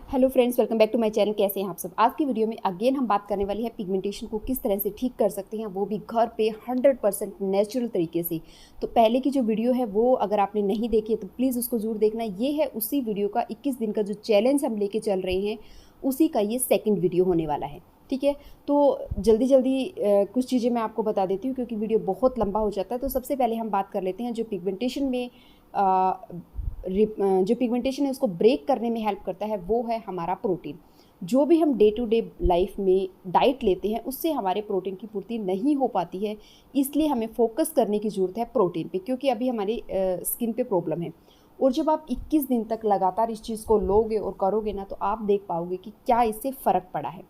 Hello friends, welcome back to my channel. कैसे हैं आप सब। आज की वीडियो में अगेन हम बात करने वाली है पिगमेंटेशन को किस तरह से ठीक कर सकते हैं, वो भी घर पे 100% नेचुरल तरीके से। तो पहले की जो वीडियो है वो अगर आपने नहीं देखी है तो प्लीज़ उसको ज़रूर देखना। ये है उसी वीडियो का 21 दिन का जो चैलेंज हम लेके चल रहे हैं, उसी का ये सेकेंड वीडियो होने वाला है। ठीक है, तो जल्दी जल्दी कुछ चीज़ें मैं आपको बता देती हूँ क्योंकि वीडियो बहुत लंबा हो जाता है। तो सबसे पहले हम बात कर लेते हैं जो पिगमेंटेशन में जो पिगमेंटेशन है उसको ब्रेक करने में हेल्प करता है, वो है हमारा प्रोटीन। जो भी हम डे टू डे लाइफ में डाइट लेते हैं उससे हमारे प्रोटीन की पूर्ति नहीं हो पाती है, इसलिए हमें फोकस करने की ज़रूरत है प्रोटीन पे, क्योंकि अभी हमारी स्किन पे प्रॉब्लम है। और जब आप 21 दिन तक लगातार इस चीज़ को लोगे और करोगे ना, तो आप देख पाओगे कि क्या इससे फ़र्क पड़ा है।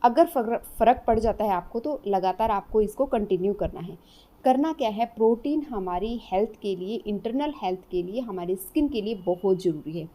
अगर फ़र्क पड़ जाता है आपको तो लगातार आपको इसको कंटिन्यू करना है। करना क्या है, प्रोटीन हमारी हेल्थ के लिए, इंटरनल हेल्थ के लिए, हमारी स्किन के लिए बहुत ज़रूरी है।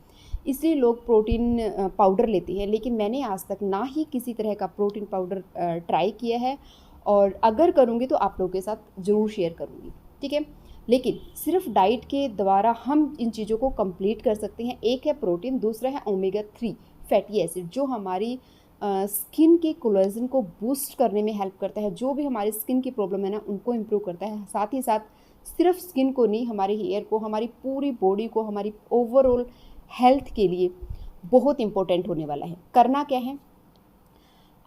इसलिए लोग प्रोटीन पाउडर लेते हैं, लेकिन मैंने आज तक ना ही किसी तरह का प्रोटीन पाउडर ट्राई किया है, और अगर करूँगी तो आप लोगों के साथ ज़रूर शेयर करूँगी। ठीक है, लेकिन सिर्फ डाइट के द्वारा हम इन चीज़ों को कंप्लीट कर सकते हैं। एक है प्रोटीन, दूसरा है ओमेगा 3 फैटी एसिड, जो हमारी स्किन के कोलेजन को बूस्ट करने में हेल्प करता है। जो भी हमारी स्किन की प्रॉब्लम है ना, उनको इम्प्रूव करता है। साथ ही साथ सिर्फ स्किन को नहीं, हमारे हेयर को, हमारी पूरी बॉडी को, हमारी ओवरऑल हेल्थ के लिए बहुत इंपॉर्टेंट होने वाला है। करना क्या है,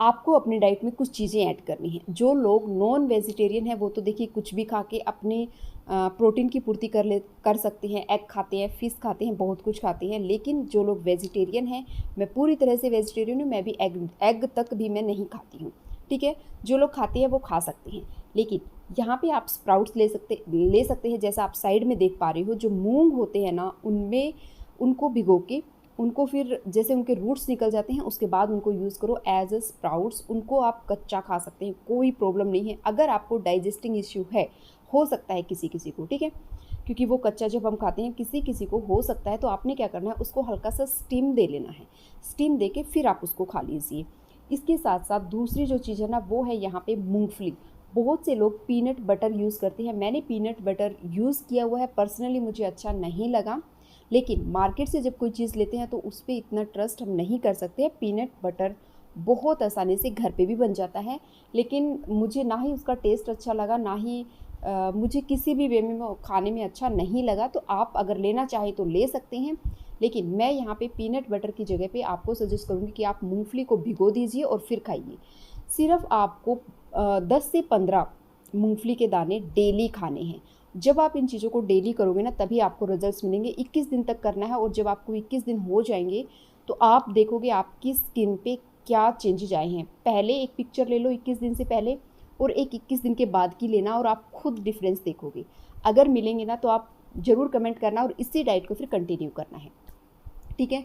आपको अपनी डाइट में कुछ चीज़ें ऐड करनी है। जो लोग नॉन वेजिटेरियन है वो तो देखिए कुछ भी खा के अपने प्रोटीन की पूर्ति कर सकते हैं। एग खाते हैं, फिश खाते हैं, बहुत कुछ खाते हैं। लेकिन जो लोग वेजिटेरियन हैं, मैं पूरी तरह से वेजिटेरियन हूँ, मैं भी एग तक भी मैं नहीं खाती हूँ। ठीक है, जो लोग खाते हैं वो खा सकते हैं। लेकिन यहाँ पे आप स्प्राउट्स ले सकते हैं। जैसा आप साइड में देख पा रहे हो, जो मूंग होते हैं ना, उनमें उनको भिगो के, उनको फिर जैसे उनके रूट्स निकल जाते हैं उसके बाद उनको यूज़ करो एज अ स्प्राउट्स। उनको आप कच्चा खा सकते हैं, कोई प्रॉब्लम नहीं है। अगर आपको डाइजेस्टिंग इश्यू है, हो सकता है किसी किसी को, ठीक है, क्योंकि वो कच्चा जब हम खाते हैं किसी किसी को हो सकता है, तो आपने क्या करना है, उसको हल्का सा स्टीम दे लेना है। स्टीम दे के फिर आप उसको खा लीजिए। इसके साथ साथ दूसरी जो चीज़ है ना, वो है यहाँ पे मूंगफली। बहुत से लोग पीनट बटर यूज़ करते हैं। मैंने पीनट बटर यूज़ किया हुआ है, पर्सनली मुझे अच्छा नहीं लगा। लेकिन मार्केट से जब कोई चीज़ लेते हैं तो उस पर इतना ट्रस्ट हम नहीं कर सकते हैं। पीनट बटर बहुत आसानी से घर पे भी बन जाता है, लेकिन मुझे ना ही उसका टेस्ट अच्छा लगा, ना ही मुझे किसी भी वे में वो खाने में अच्छा नहीं लगा। तो आप अगर लेना चाहें तो ले सकते हैं, लेकिन मैं यहाँ पे पीनट बटर की जगह पे आपको सजेस्ट करूँगी कि आप मूंगफली को भिगो दीजिए और फिर खाइए। सिर्फ आपको 10 से 15 मूंगफली के दाने डेली खाने हैं। जब आप इन चीज़ों को डेली करोगे ना, तभी आपको रिजल्ट्स मिलेंगे। 21 दिन तक करना है, और जब आपको 21 दिन हो जाएंगे तो आप देखोगे आपकी स्किन पे क्या चेंजेज आए हैं। पहले एक पिक्चर ले लो 21 दिन से पहले, और एक 21 दिन के बाद की लेना, और आप खुद डिफरेंस देखोगे। अगर मिलेंगे ना तो आप ज़रूर कमेंट करना, और इसी डाइट को फिर कंटिन्यू करना है। ठीक है,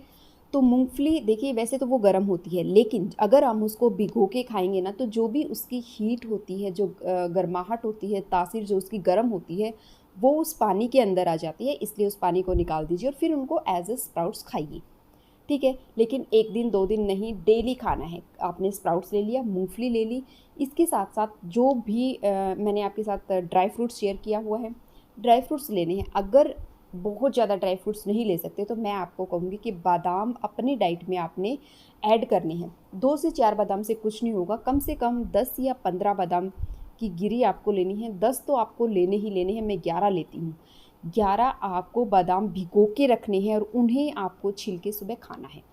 तो मूंगफली देखिए वैसे तो वो गर्म होती है, लेकिन अगर हम उसको भिगो के खाएंगे ना, तो जो भी उसकी हीट होती है, जो गर्माहट होती है, तासीर जो उसकी गर्म होती है, वो उस पानी के अंदर आ जाती है। इसलिए उस पानी को निकाल दीजिए और फिर उनको एज ए स्प्राउट्स खाइए। ठीक है, लेकिन एक दिन 2 दिन नहीं, डेली खाना है। आपने स्प्राउट्स ले लिया, मूंगफली ले ली, इसके साथ साथ जो भी मैंने आपके साथ ड्राई फ्रूट्स शेयर किया हुआ है, ड्राई फ्रूट्स लेने हैं। अगर बहुत ज़्यादा ड्राई फ्रूट्स नहीं ले सकते तो मैं आपको कहूँगी कि बादाम अपनी डाइट में आपने ऐड करने हैं। 2 से 4 बादाम से कुछ नहीं होगा, कम से कम 10 या 15 बादाम की गिरी आपको लेनी है। 10 तो आपको लेने ही लेने हैं, मैं 11 लेती हूँ। 11 आपको बादाम भिगो के रखने हैं, और उन्हें आपको छील के सुबह खाना है।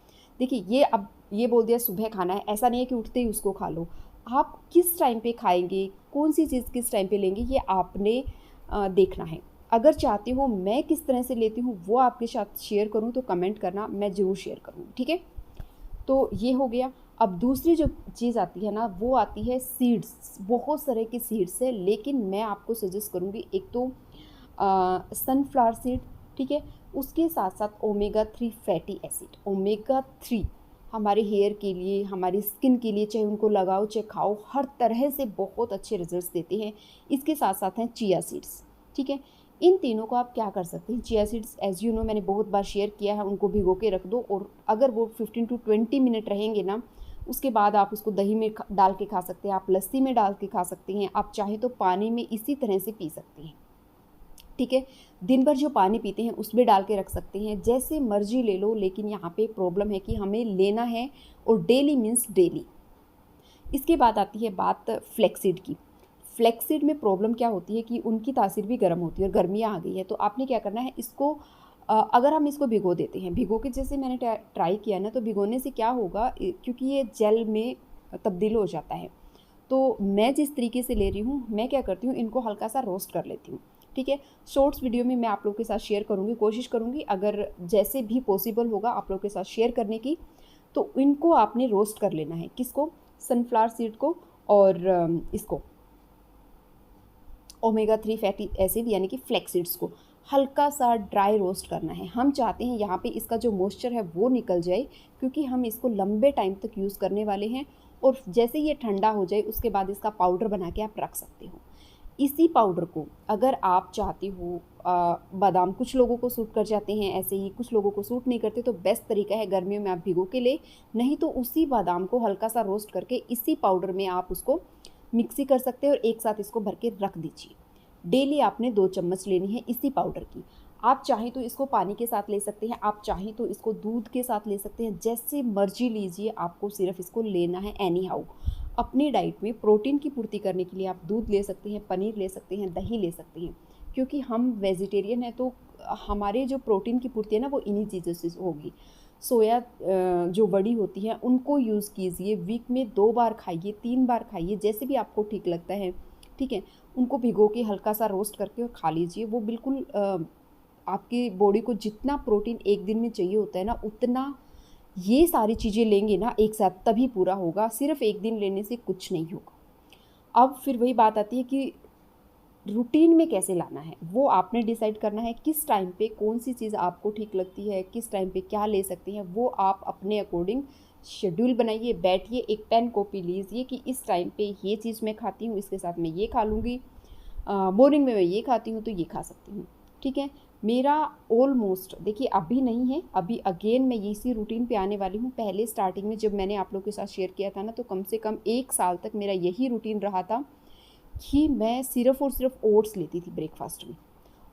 देखिए, ये अब ये बोल दिया सुबह खाना है, ऐसा नहीं है कि उठते ही उसको खा लो। आप किस टाइम पे खाएंगे, कौन सी चीज़ किस टाइम पे लेंगे, ये आपने देखना है। अगर चाहते हो मैं किस तरह से लेती हूँ वो आपके साथ शेयर करूँ तो कमेंट करना, मैं ज़रूर शेयर करूँगी। ठीक है, तो ये हो गया। अब दूसरी जो चीज़ आती है ना, वो आती है सीड्स। बहुत सारे की सीड्स है, लेकिन मैं आपको सजेस्ट करूँगी एक तो सनफ्लावर सीड। ठीक है, उसके साथ साथ ओमेगा 3 फैटी एसिड। ओमेगा 3 हमारे हेयर के लिए, हमारी स्किन के लिए, चाहे उनको लगाओ चाहे खाओ, हर तरह से बहुत अच्छे रिजल्ट्स देते हैं। इसके साथ साथ हैं चिया सीड्स। ठीक है, इन तीनों को आप क्या कर सकते हैं, chia seeds as you know मैंने बहुत बार शेयर किया है, उनको भिगो के रख दो, और अगर वो 15 टू 20 मिनट रहेंगे ना, उसके बाद आप उसको दही में डाल के खा सकते हैं, आप लस्सी में डाल के खा सकते हैं, आप चाहे तो पानी में इसी तरह से पी सकते हैं। ठीक है। दिन भर जो पानी पीते हैं उसमें डाल के रख सकते हैं, जैसे मर्जी ले लो, लेकिन यहाँ पे प्रॉब्लम है कि हमें लेना है, और डेली मीन्स डेली। इसके बाद आती है बात फ्लैक्सीड की। फ्लैक्सीड में प्रॉब्लम क्या होती है कि उनकी तासीर भी गर्म होती है, और गर्मियाँ आ गई है, तो आपने क्या करना है, इसको अगर हम इसको भिगो देते हैं, भिगो के जैसे मैंने ट्राई किया ना, तो भिगोने से क्या होगा, क्योंकि ये जेल में तब्दील हो जाता है। तो मैं जिस तरीके से ले रही हूँ, मैं क्या करती हूँ, इनको हल्का सा रोस्ट कर लेती हूँ, ठीक है। शॉर्ट्स वीडियो में मैं आप लोगों के साथ शेयर करूँगी, कोशिश करूँगी अगर जैसे भी पॉसिबल होगा आप लोगों के साथ शेयर करने की। तो इनको आपने रोस्ट कर लेना है, किसको, सनफ्लावर सीड को, और इसको ओमेगा 3 फैटी एसिड यानी कि फ्लैक्सीड्स को हल्का सा ड्राई रोस्ट करना है। हम चाहते हैं यहाँ पे इसका जो मॉइस्चर है वो निकल जाए, क्योंकि हम इसको लंबे टाइम तक यूज़ करने वाले हैं, और जैसे ये ठंडा हो जाए उसके बाद इसका पाउडर बना के आप रख सकते हो। इसी पाउडर को अगर आप चाहते हो, बादाम कुछ लोगों को सूट कर जाते हैं, ऐसे ही कुछ लोगों को सूट नहीं करते, तो बेस्ट तरीका है गर्मियों में आप भिगो के ले, नहीं तो उसी बादाम को हल्का सा रोस्ट करके इसी पाउडर में आप उसको मिक्सी कर सकते हो, और एक साथ इसको भर के रख दीजिए। डेली आपने 2 चम्मच लेनी है इसी पाउडर की। आप चाहें तो इसको पानी के साथ ले सकते हैं, आप चाहें तो इसको दूध के साथ ले सकते हैं, जैसे मर्जी लीजिए, आपको सिर्फ इसको लेना है एनी हाउ। अपनी डाइट में प्रोटीन की पूर्ति करने के लिए आप दूध ले सकते हैं, पनीर ले सकते हैं, दही ले सकते हैं, क्योंकि हम वेजिटेरियन हैं, तो हमारे जो प्रोटीन की पूर्ति है ना वो इन्हीं चीज़ों से होगी। सोया जो बड़ी होती है उनको यूज़ कीजिए, वीक में 2 बार खाइए, 3 बार खाइए, जैसे भी आपको ठीक लगता है, ठीक है। उनको भिगो के हल्का सा रोस्ट करके और खा लीजिए, वो बिल्कुल आपकी बॉडी को जितना प्रोटीन एक दिन में चाहिए होता है ना, उतना ये सारी चीज़ें लेंगे ना एक साथ तभी पूरा होगा, सिर्फ एक दिन लेने से कुछ नहीं होगा। अब फिर वही बात आती है कि रूटीन में कैसे लाना है, वो आपने डिसाइड करना है, किस टाइम पे कौन सी चीज़ आपको ठीक लगती है, किस टाइम पे क्या ले सकते हैं, वो आप अपने अकॉर्डिंग शेड्यूल बनाइए, बैठिए, एक पेन कॉपी लीजिए कि इस टाइम पे ये चीज़ मैं खाती हूँ, इसके साथ मैं ये खा लूँगी, मॉर्निंग में मैं ये खाती हूँ तो ये खा सकती हूँ, ठीक है। मेरा ऑलमोस्ट देखिए अभी नहीं है, अभी अगेन मैं इसी रूटीन पे आने वाली हूँ। पहले स्टार्टिंग में जब मैंने आप लोगों के साथ शेयर किया था ना, तो कम से कम 1 साल तक मेरा यही रूटीन रहा था कि मैं सिर्फ़ और सिर्फ ओट्स लेती थी ब्रेकफास्ट में,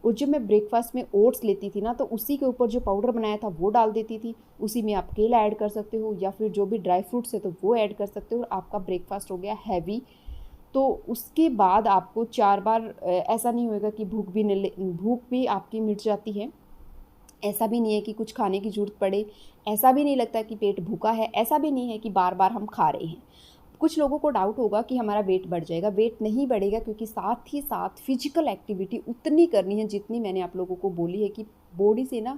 और जब मैं ब्रेकफास्ट में ओट्स लेती थी ना, तो उसी के ऊपर जो पाउडर बनाया था वो डाल देती थी, उसी में आप केला ऐड कर सकते हो, या फिर जो भी ड्राई फ्रूट्स है तो वो ऐड कर सकते हो, और आपका ब्रेकफास्ट हो गया हैवी। तो उसके बाद आपको 4 बार ऐसा नहीं होएगा कि भूख भी आपकी मिट जाती है, ऐसा भी नहीं है कि कुछ खाने की ज़रूरत पड़े, ऐसा भी नहीं लगता कि पेट भूखा है, ऐसा भी नहीं है कि बार बार हम खा रहे हैं। कुछ लोगों को डाउट होगा कि हमारा वेट बढ़ जाएगा, वेट नहीं बढ़ेगा, क्योंकि साथ ही साथ फिजिकल एक्टिविटी उतनी करनी है जितनी मैंने आप लोगों को बोली है कि बॉडी से ना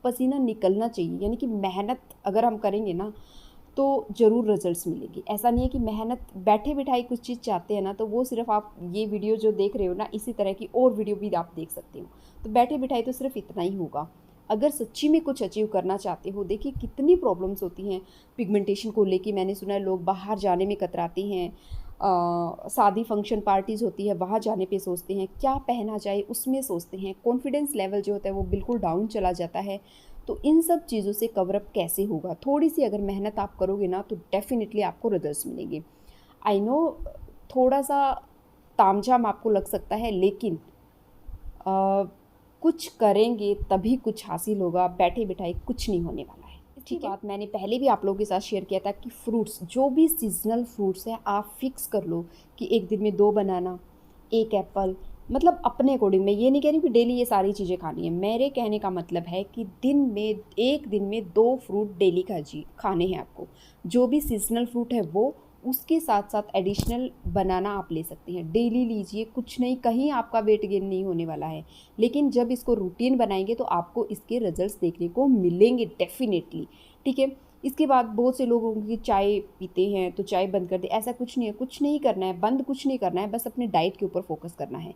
पसीना निकलना चाहिए, यानी कि मेहनत अगर हम करेंगे ना तो ज़रूर रिजल्ट्स मिलेगी। ऐसा नहीं है कि मेहनत बैठे बिठाई कुछ चीज़ चाहते हैं ना, तो वो सिर्फ आप ये वीडियो जो देख रहे हो ना, इसी तरह की और वीडियो भी आप देख सकते हो। तो बैठे बिठाई तो सिर्फ इतना ही होगा। अगर सच्ची में कुछ अचीव करना चाहते हो, देखिए कितनी प्रॉब्लम्स होती हैं पिगमेंटेशन को लेके। मैंने सुना है लोग बाहर जाने में कतराते हैं, शादी फंक्शन पार्टीज़ होती है वहाँ जाने पे सोचते हैं, क्या पहना जाए उसमें सोचते हैं, कॉन्फिडेंस लेवल जो होता है वो बिल्कुल डाउन चला जाता है। तो इन सब चीज़ों से कवरअप कैसे होगा, थोड़ी सी अगर मेहनत आप करोगे ना तो डेफिनेटली आपको रिजल्ट्स मिलेंगे। आई नो थोड़ा सा तामझाम आपको लग सकता है, लेकिन कुछ करेंगे तभी कुछ हासिल होगा, बैठे बिठाए कुछ नहीं होने वाला है। ठीक है, बात मैंने पहले भी आप लोगों के साथ शेयर किया था कि फ्रूट्स, जो भी सीजनल फ्रूट्स है आप फिक्स कर लो कि एक दिन में 2 बनाना, 1 एप्पल, मतलब अपने अकॉर्डिंग। मैं ये नहीं कह रही कि डेली ये सारी चीज़ें खानी है, मेरे कहने का मतलब है कि एक दिन में 2 फ्रूट डेली खाने हैं आपको। जो भी सीजनल फ्रूट है वो, उसके साथ साथ एडिशनल बनाना आप ले सकते हैं, डेली लीजिए, कुछ नहीं, कहीं आपका वेट गेन नहीं होने वाला है। लेकिन जब इसको रूटीन बनाएंगे तो आपको इसके रिजल्ट्स देखने को मिलेंगे डेफिनेटली, ठीक है। इसके बाद बहुत से लोग होंगे कि चाय पीते हैं तो चाय बंद कर दे, ऐसा कुछ नहीं है, कुछ नहीं करना है, बंद कुछ नहीं करना है, बस अपने डाइट के ऊपर फोकस करना है।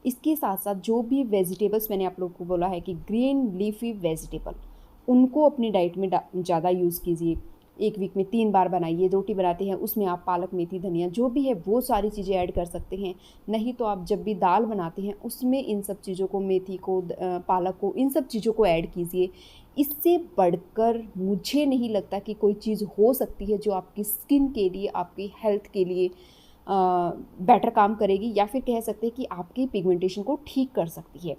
इसके साथ साथ जो भी वेजिटेबल्स मैंने आप लोगों को बोला है कि ग्रीन लीफी वेजिटेबल, उनको अपनी डाइट में ज़्यादा यूज़ कीजिए। एक वीक में 3 बार बनाइए, रोटी बनाते हैं उसमें आप पालक, मेथी, धनिया जो भी है वो सारी चीज़ें ऐड कर सकते हैं। नहीं तो आप जब भी दाल बनाते हैं उसमें इन सब चीज़ों को, मेथी को, पालक को, इन सब चीज़ों को ऐड कीजिए। इससे बढ़कर मुझे नहीं लगता कि कोई चीज़ हो सकती है जो आपकी स्किन के लिए, आपकी हेल्थ के लिए बेटर काम करेगी, या फिर कह सकते हैं कि आपकी पिगमेंटेशन को ठीक कर सकती है।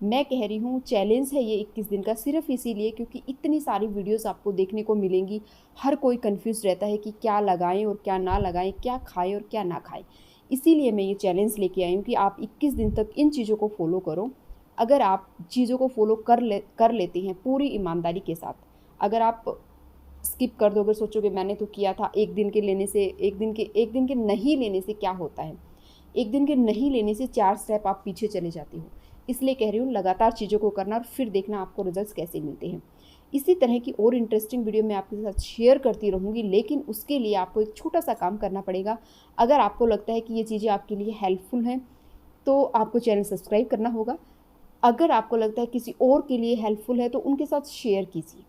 मैं कह रही हूँ चैलेंज है ये 21 दिन का, सिर्फ इसीलिए क्योंकि इतनी सारी वीडियोस आपको देखने को मिलेंगी। हर कोई कंफ्यूज रहता है कि क्या लगाएं और क्या ना लगाएं, क्या खाएं और क्या ना खाएं। इसीलिए मैं ये चैलेंज लेके आई हूँ कि आप 21 दिन तक इन चीज़ों को फॉलो करो। अगर आप चीज़ों को फॉलो कर लेते हैं पूरी ईमानदारी के साथ, अगर आप स्किप कर दोगे, सोचोगे मैंने तो किया था, एक दिन के लेने से, एक दिन के नहीं लेने से क्या होता है, एक दिन के नहीं लेने से 4 स्टेप आप पीछे चले जाते हो। इसलिए कह रही हूँ लगातार चीज़ों को करना और फिर देखना आपको रिजल्ट्स कैसे मिलते हैं। इसी तरह की और इंटरेस्टिंग वीडियो मैं आपके साथ शेयर करती रहूँगी, लेकिन उसके लिए आपको एक छोटा सा काम करना पड़ेगा। अगर आपको लगता है कि ये चीज़ें आपके लिए हेल्पफुल हैं तो आपको चैनल सब्सक्राइब करना होगा। अगर आपको लगता है किसी और के लिए हेल्पफुल है तो उनके साथ शेयर कीजिए,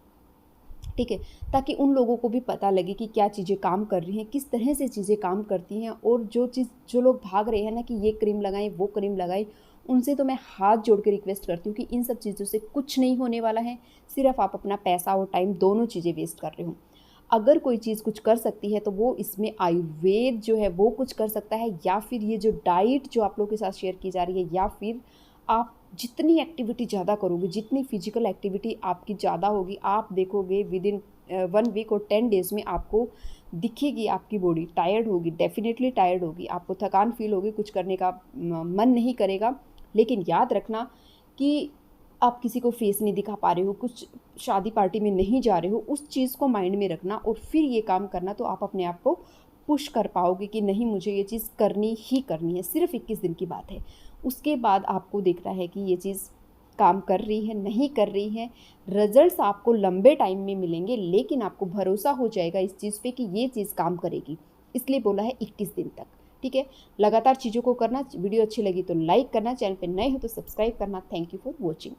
ठीक है, ताकि उन लोगों को भी पता लगे कि क्या चीज़ें काम कर रही हैं, किस तरह से चीज़ें काम करती हैं। और जो लोग भाग रहे हैं ना कि ये क्रीम लगाएं वो क्रीम लगाएं, उनसे तो मैं हाथ जोड़ के रिक्वेस्ट करती हूँ कि इन सब चीज़ों से कुछ नहीं होने वाला है। सिर्फ आप अपना पैसा और टाइम दोनों चीज़ें वेस्ट कर रहे हो। अगर कोई चीज़ कुछ कर सकती है तो वो इसमें आयुर्वेद जो है वो कुछ कर सकता है, या फिर ये जो डाइट जो आप लोगों के साथ शेयर की जा रही है, या फिर आप जितनी एक्टिविटी ज़्यादा करोगे, जितनी फिजिकल एक्टिविटी आपकी ज़्यादा होगी, आप देखोगे विद इन 1 वीक और 10 डेज़ में आपको दिखेगी आपकी बॉडी टायर्ड होगी, डेफिनेटली टायर्ड होगी, आपको थकान फील होगी, कुछ करने का मन नहीं करेगा। लेकिन याद रखना कि आप किसी को फेस नहीं दिखा पा रहे हो, कुछ शादी पार्टी में नहीं जा रहे हो, उस चीज़ को माइंड में रखना और फिर ये काम करना, तो आप अपने आप को पुश कर पाओगे कि नहीं मुझे ये चीज़ करनी ही करनी है। सिर्फ 21 दिन की बात है, उसके बाद आपको देखना है कि ये चीज़ काम कर रही है नहीं कर रही है। रिजल्ट्स आपको लंबे टाइम में मिलेंगे, लेकिन आपको भरोसा हो जाएगा इस चीज़ पे कि ये चीज़ काम करेगी। इसलिए बोला है 21 दिन तक, ठीक है। लगातार चीज़ों को करना। वीडियो अच्छी लगी तो लाइक करना, चैनल पे नए हो तो सब्सक्राइब करना। Thank you for watching.